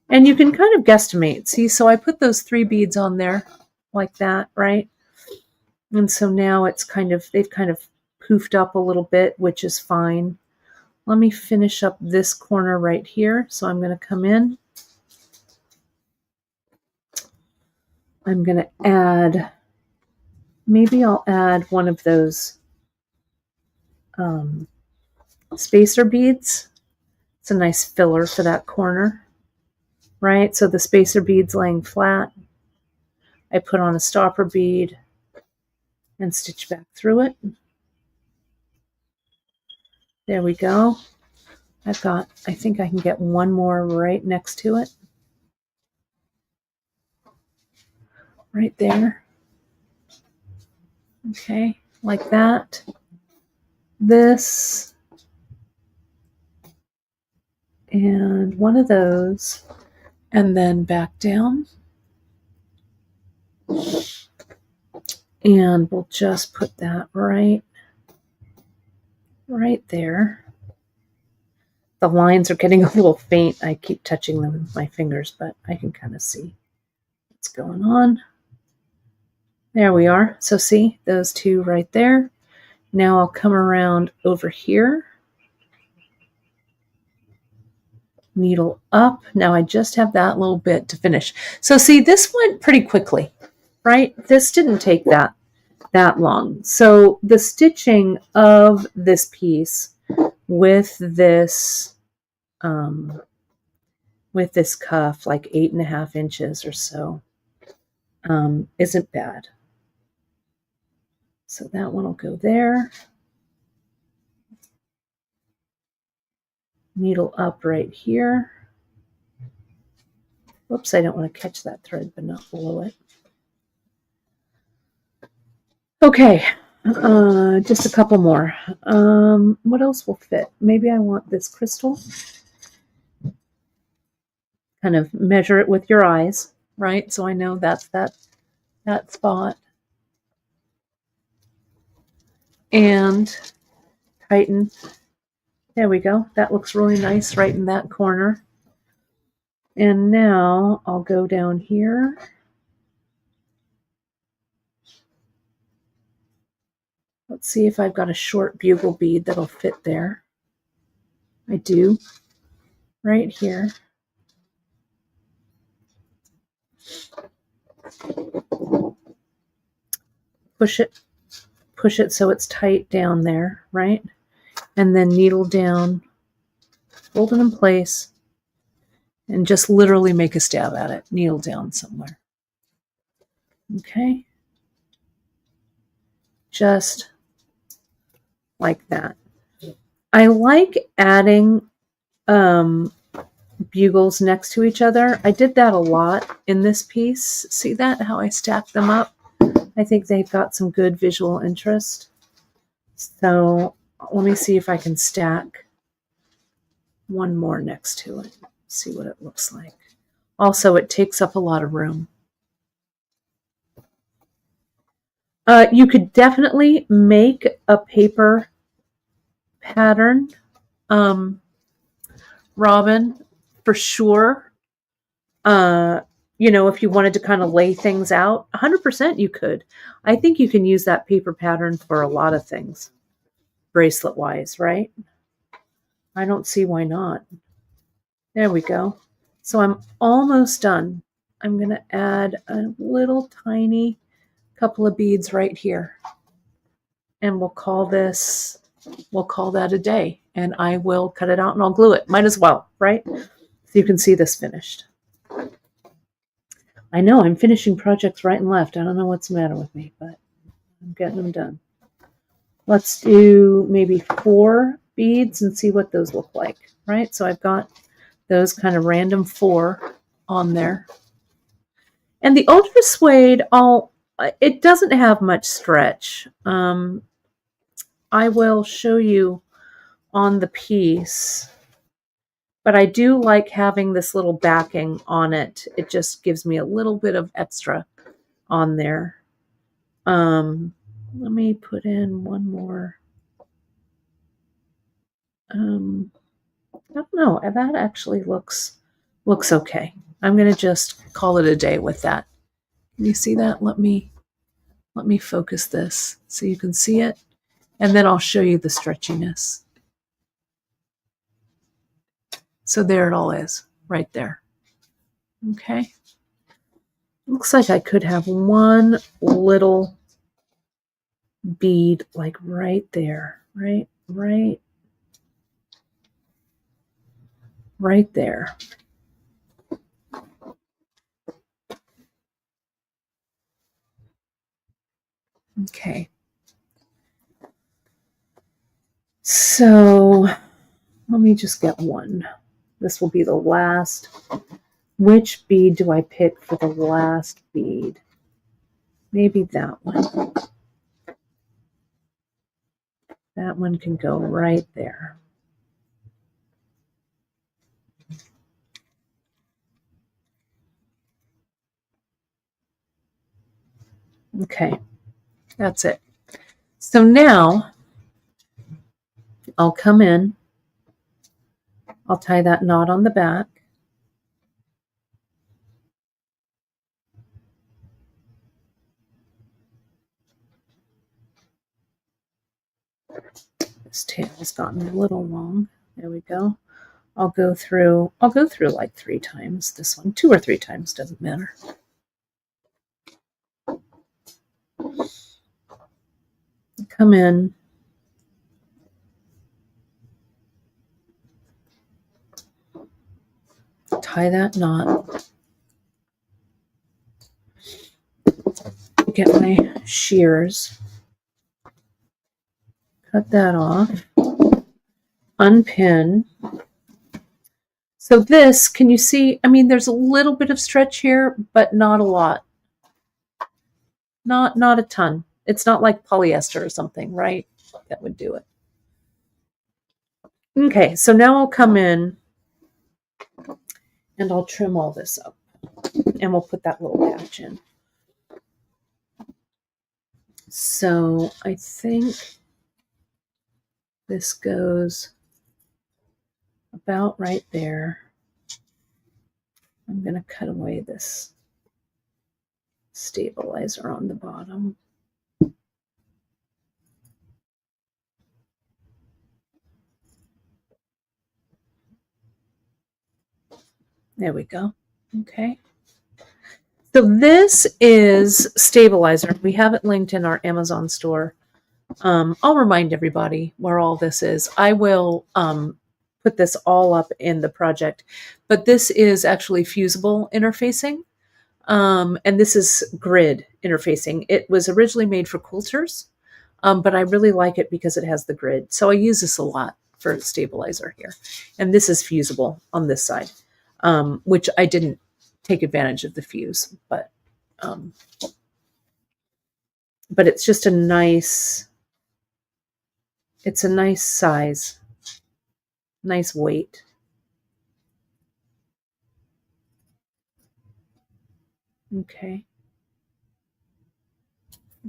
And you can kind of guesstimate. See, so I put those 3 beads on there like that, right? And so now they've kind of poofed up a little bit, which is fine. Let me finish up this corner right here. So I'm going to come in. I'm going to add, maybe I'll add one of those spacer beads. It's a nice filler for that corner, right? So the spacer bead's laying flat. I put on a stopper bead and stitch back through it. There we go. I think I can get one more right next to it. right there. Okay, like that. This and one of those, and then back down. And we'll just put that right there. The lines are getting a little faint. I keep touching them with my fingers, but I can kind of see what's going on. There we are. So see those two right there. Now I'll come around over here. Needle up. Now I just have that little bit to finish. So see, this went pretty quickly, right? This didn't take that long. So the stitching of this piece with this cuff, like 8.5 inches or so, isn't bad. So that one will go there. Needle up right here. Whoops, I don't want to catch that thread, but not below it. Okay, just a couple more. What else will fit? Maybe I want this crystal. Kind of measure it with your eyes, right? So I know that's that spot. And tighten. There we go. That looks really nice right in that corner. And now I'll go down here. Let's see if I've got a short bugle bead that'll fit there. I do. Right here. Push it so it's tight down there, right? And then needle down, hold it in place, and just literally make a stab at it. Needle down somewhere. Okay? Just like that. I like adding bugles next to each other. I did that a lot in this piece. See that? How I stacked them up? I think they've got some good visual interest. So let me see if I can stack one more next to it. See what it looks like. Also, it takes up a lot of room. You could definitely make a paper pattern, Robin, for sure. If you wanted to kind of lay things out, 100% you could. I think you can use that paper pattern for a lot of things, bracelet-wise, right? I don't see why not. There we go. So I'm almost done. I'm going to add a little tiny couple of beads right here. And we'll call that a day. And I will cut it out and I'll glue it. Might as well, right? So you can see this finished. I know I'm finishing projects right and left. I don't know what's the matter with me, but I'm getting them done. Let's do maybe 4 beads and see what those look like, right? So I've got those kind of random 4 on there. And the ultra suede, it doesn't have much stretch. I will show you on the piece, but I do like having this little backing on it. It just gives me a little bit of extra on there. Let me put in one more. I don't know. That actually looks okay. I'm going to just call it a day with that. Can you see that? Let me focus this so you can see it, and then I'll show you the stretchiness. So there it all is, right there. Okay. Looks like I could have one little bead like right there, right there. Okay. So let me just get one. This will be the last. Which bead do I pick for the last bead? Maybe that one. That one can go right there. Okay, that's it. So now I'll come in, I'll tie that knot on the back. This tail has gotten a little long. There we go. I'll go through like 3 times this one. 2 or 3 times, doesn't matter. Come in. Tie that knot. Get my shears. Cut that off. Unpin. So this, can you see? I mean, there's a little bit of stretch here, but not a lot. Not a ton. It's not like polyester or something, right? That would do it. Okay, so now I'll come in and I'll trim all this up. And we'll put that little patch in. So I think this goes about right there. I'm going to cut away this stabilizer on the bottom. There we go. Okay. So this is stabilizer. We have it linked in our Amazon store. I'll remind everybody where all this is. I will put this all up in the project, but this is actually fusible interfacing. And this is grid interfacing. It was originally made for quilters, but I really like it because it has the grid. So I use this a lot for stabilizer here. And this is fusible on this side, which I didn't take advantage of the fuse, but it's just a nice, it's a nice size, nice weight. Okay.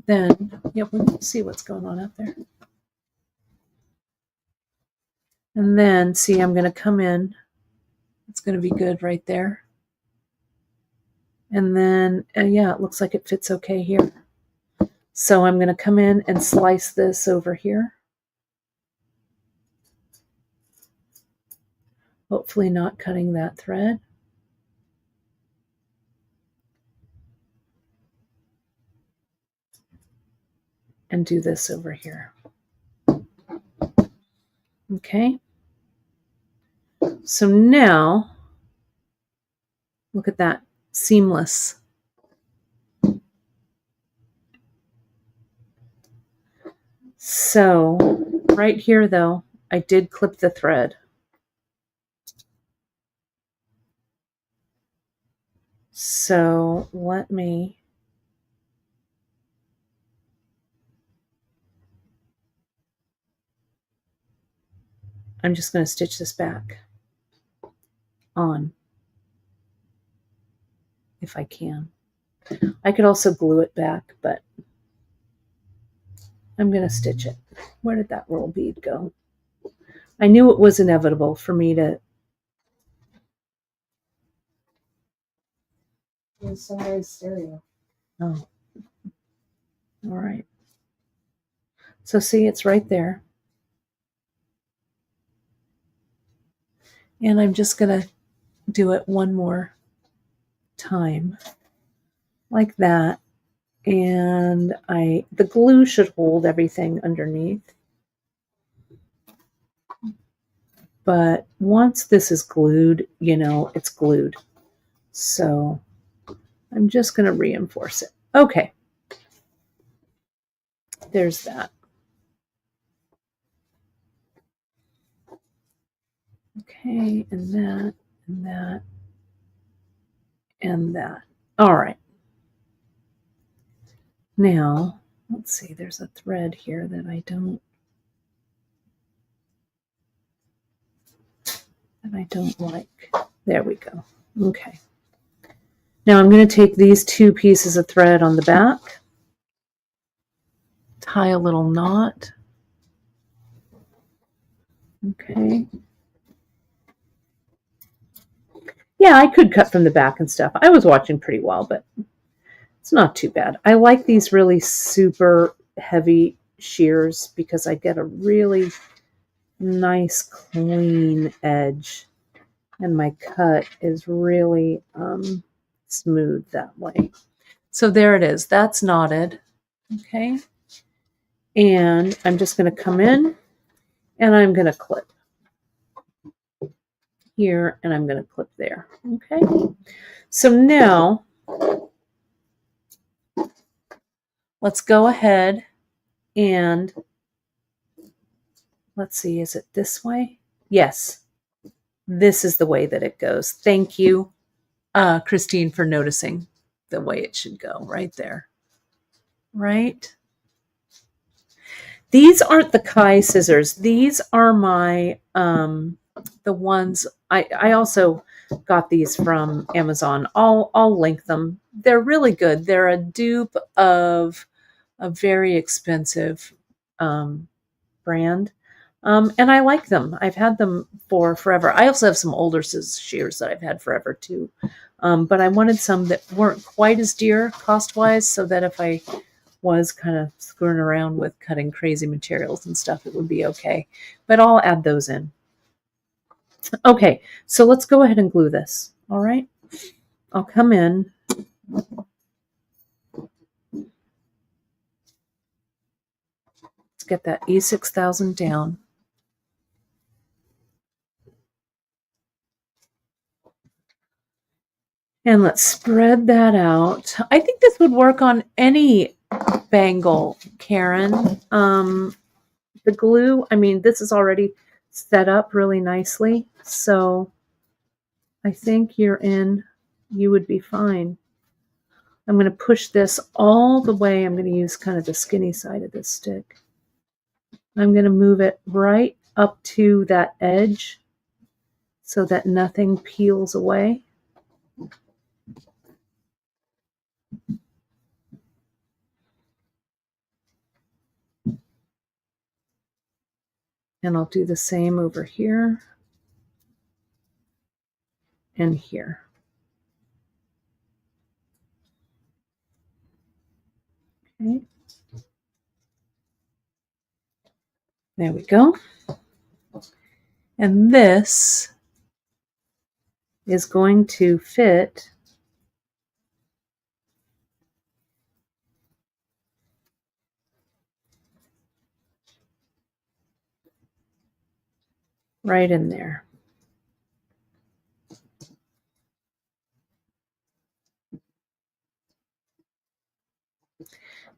Then, yeah, we'll see what's going on out there. And then, see, I'm going to come in. It's going to be good right there. And then, yeah, it looks like it fits okay here. So I'm going to come in and slice this over here. Hopefully not cutting that thread. And do this over here. Okay. So now, look at that, seamless. So right here though, I did clip the thread. So I'm just going to stitch this back on if I can. I could also glue it back, but I'm going to stitch it. Where did that little bead go? I knew it was inevitable for me to. There's somebody's stereo. Oh, all right. So see, it's right there. And I'm just going to do it one more time like that. And the glue should hold everything underneath. But once this is glued, you know, it's glued. So I'm just going to reinforce it. Okay. There's that. Okay, and that, and that, and that. All right. Now, let's see, there's a thread here that I don't like. There we go. Okay. Now I'm going to take these 2 pieces of thread on the back, tie a little knot. Okay. Yeah, I could cut from the back and stuff. I was watching pretty well, but it's not too bad. I like these really super heavy shears because I get a really nice clean edge, and my cut is really smooth that way. So there it is. That's knotted. Okay. And I'm just going to come in and I'm going to clip here and I'm going to clip there. Okay. So now let's go ahead and let's see, is it this way? Yes. This is the way that it goes. Thank you, Christine, for noticing the way it should go right there. Right? These aren't the Kai scissors. These are my, the ones, I also got these from Amazon. I'll link them. They're really good. They're a dupe of a very expensive brand. And I like them. I've had them for forever. I also have some older shears that I've had forever too. But I wanted some that weren't quite as dear cost-wise, so that if I was kind of screwing around with cutting crazy materials and stuff, it would be okay. But I'll add those in. Okay, so let's go ahead and glue this. All right. I'll come in. Let's get that E6000 down. And let's spread that out. I think this would work on any bangle, Karen. The glue, I mean, this is already set up really nicely. So I think you would be fine. I'm going to push this all the way. I'm going to use kind of the skinny side of this stick. I'm going to move it right up to that edge so that nothing peels away. And I'll do the same over here and here. Okay. There we go. And this is going to fit right in there.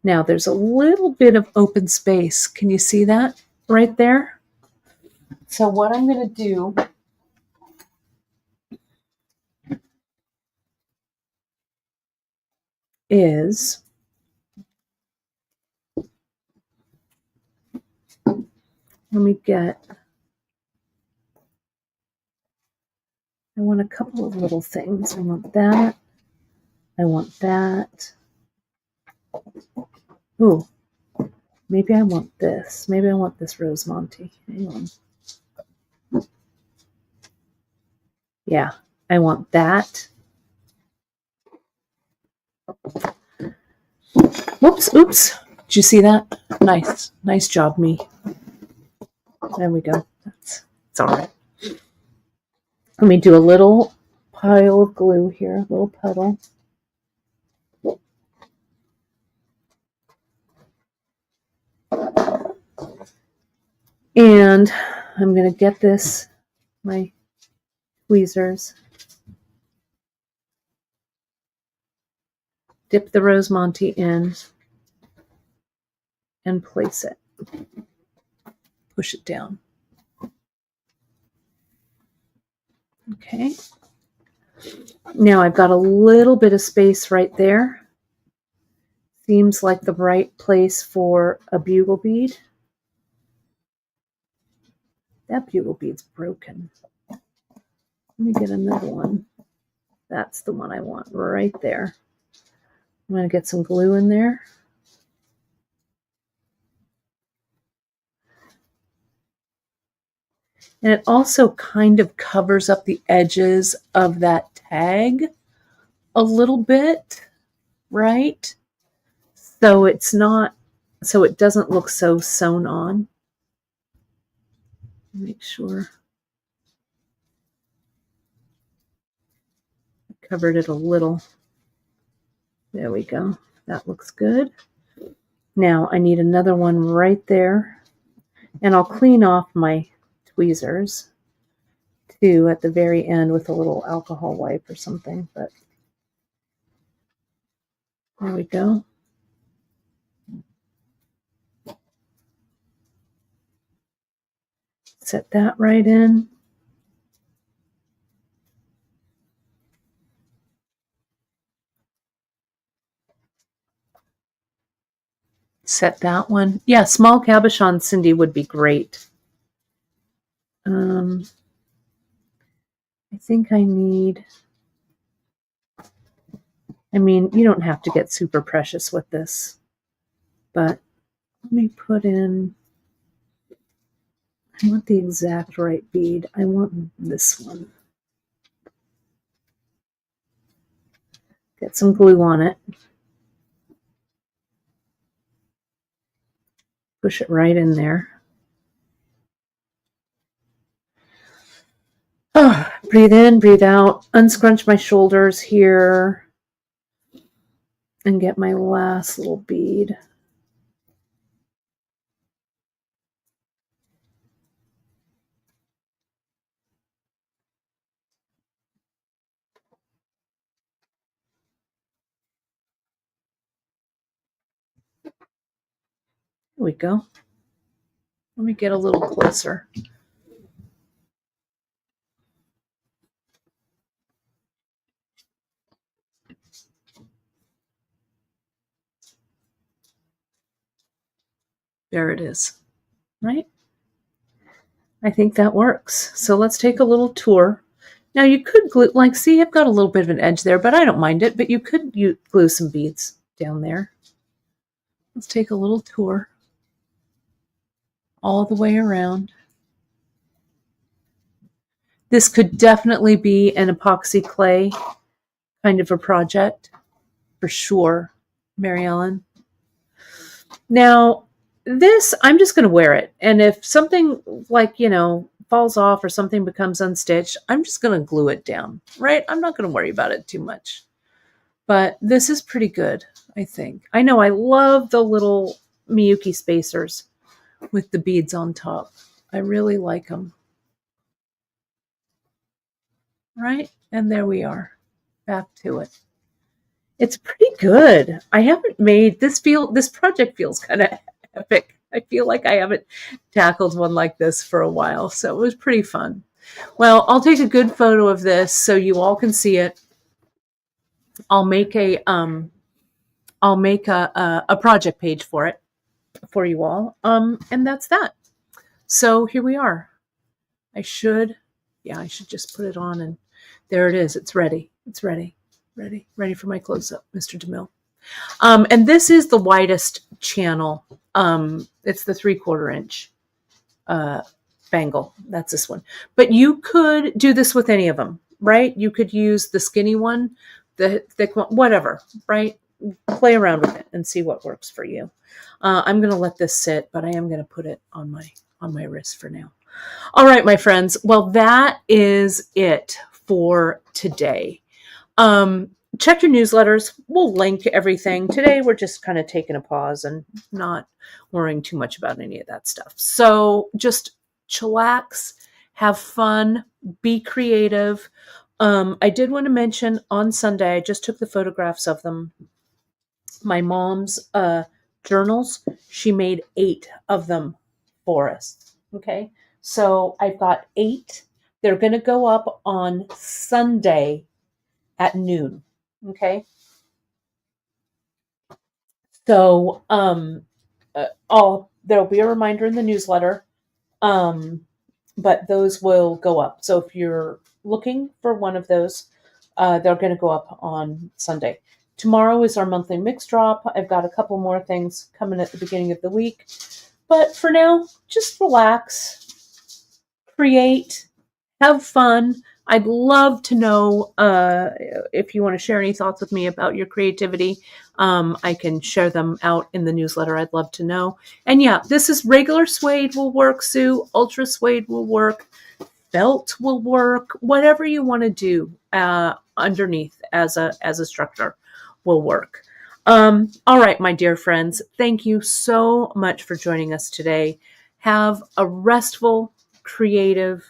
Now there's a little bit of open space. Can you see that right there? So what I'm going to do is I want a couple of little things. I want that. I want that. Ooh, maybe I want this. Maybe I want this Rosemonte. Hang on. Yeah, I want that. Whoops, oops. Did you see that? Nice job, me. There we go. It's all right. Let me do a little pile of glue here, a little puddle. And I'm going to get my tweezers, dip the Rosemonte in, and place it. Push it down. Okay. Now I've got a little bit of space right there. Seems like the right place for a bugle bead. That bugle bead's broken. Let me get another one. That's the one I want right there. I'm going to get some glue in there. And it also kind of covers up the edges of that tag a little bit, right? So it's not, so it doesn't look so sewn on. Make sure I covered it a little. There we go. That looks good. Now I need another one right there. And I'll clean off my tweezers too at the very end with a little alcohol wipe or something. But there we go. Set that right in. Set that one. Yeah, small cabochon, Cindy, would be great. I think I need, I mean, you don't have to get super precious with this, but let me put in, I want the exact right bead. I want this one. Get some glue on it. Push it right in there. Oh, breathe in, breathe out. Unscrunch my shoulders here and get my last little bead. There we go. Let me get a little closer. There it is, right? I think that works. So let's take a little tour. Now you could glue, like, see, I've got a little bit of an edge there, but I don't mind it. But you could glue some beads down there. Let's take a little tour all the way around. This could definitely be an epoxy clay kind of a project, for sure, Mary Ellen. Now, this, I'm just going to wear it. And if something like, falls off or something becomes unstitched, I'm just going to glue it down, right? I'm not going to worry about it too much. But this is pretty good, I think. I know I love the little Miyuki spacers with the beads on top. I really like them. Right? And there we are. Back to it. It's pretty good. I haven't made this project feels kind of epic. I feel like I haven't tackled one like this for a while, so it was pretty fun. Well, I'll take a good photo of this so you all can see it. I'll make a project page for it for you all. And that's that. So here we are. I should just put it on, and there it is. It's ready. It's ready. Ready for my close-up, Mr. DeMille. And this is the widest channel. It's the 3/4 inch bangle. That's this one. But you could do this with any of them, right? You could use the skinny one, the thick one, whatever, right? Play around with it and see what works for you. I'm going to let this sit, but I am going to put it on my wrist for now. All right, my friends. Well, that is it for today. Check your newsletters. We'll link everything. Today, we're just kind of taking a pause and not worrying too much about any of that stuff. So just chillax, have fun, be creative. I did want to mention on Sunday, I just took the photographs of them. My mom's journals, she made 8 of them for us. Okay. So I've got 8. They're going to go up on Sunday at noon. Okay. So there'll be a reminder in the newsletter, but those will go up. So if you're looking for one of those, they're going to go up on Sunday. Tomorrow is our monthly mix drop. I've got a couple more things coming at the beginning of the week. But for now, just relax, create, have fun. I'd love to know if you want to share any thoughts with me about your creativity. I can share them out in the newsletter. I'd love to know. And yeah, this is regular suede will work, Sue. Ultra suede will work. Felt will work. Whatever you want to do underneath as a structure will work. All right, my dear friends, thank you so much for joining us today. Have a restful, creative,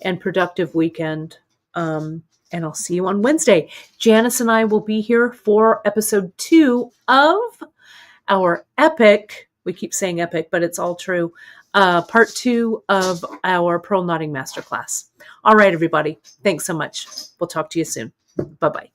and productive weekend. And I'll see you on Wednesday. Janice and I will be here for episode 2 of our epic, we keep saying epic, but it's all true, part 2 of our Pearl Knotting Masterclass. All right, everybody. Thanks so much. We'll talk to you soon. Bye-bye.